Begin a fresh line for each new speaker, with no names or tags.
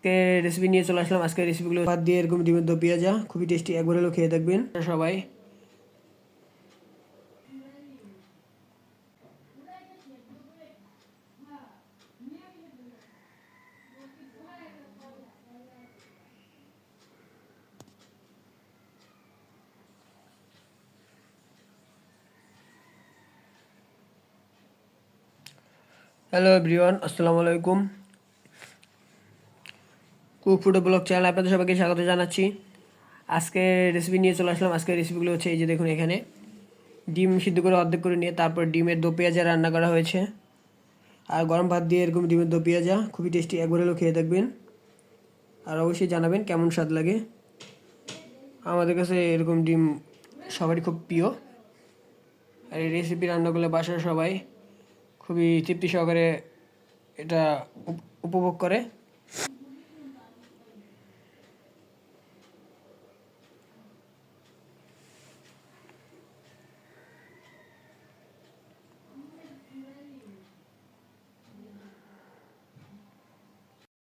কে recipe নিয়ে চলে আসলাম। আজকের রেসিপিগুলো ভাত দিয়ে এরকম ডিমের দো পেঁয়াজা, খুবই টেস্টি, একবার হলেও খেয়ে দেখবেন সবাই। হ্যালো এভরিওয়ান, আসসালামু আলাইকুম। কুক ফুড ব্লগ চ্যানেল আপনাদের সবাইকে স্বাগত জানাচ্ছি। আজকে রেসিপি নিয়ে চলে আসলাম। আজকের রেসিপিগুলো হচ্ছে এই যে দেখুন, এখানে ডিম সিদ্ধ করে অর্ধেক করে নিয়ে তারপর ডিমের দো পেঁয়াজা রান্না করা হয়েছে। আর গরম ভাত দিয়ে এরকম ডিমের দো পেঁয়াজা খুবই টেস্টি, একবার হলেও খেয়ে দেখবেন। আর অবশ্যই জানাবেন কেমন স্বাদ লাগে। আমাদের কাছে এরকম ডিম সবারই খুব প্রিয়। আর এই রেসিপি রান্না করলে বাসার সবাই খুবই তৃপ্তি সহকারে এটা উপভোগ করে।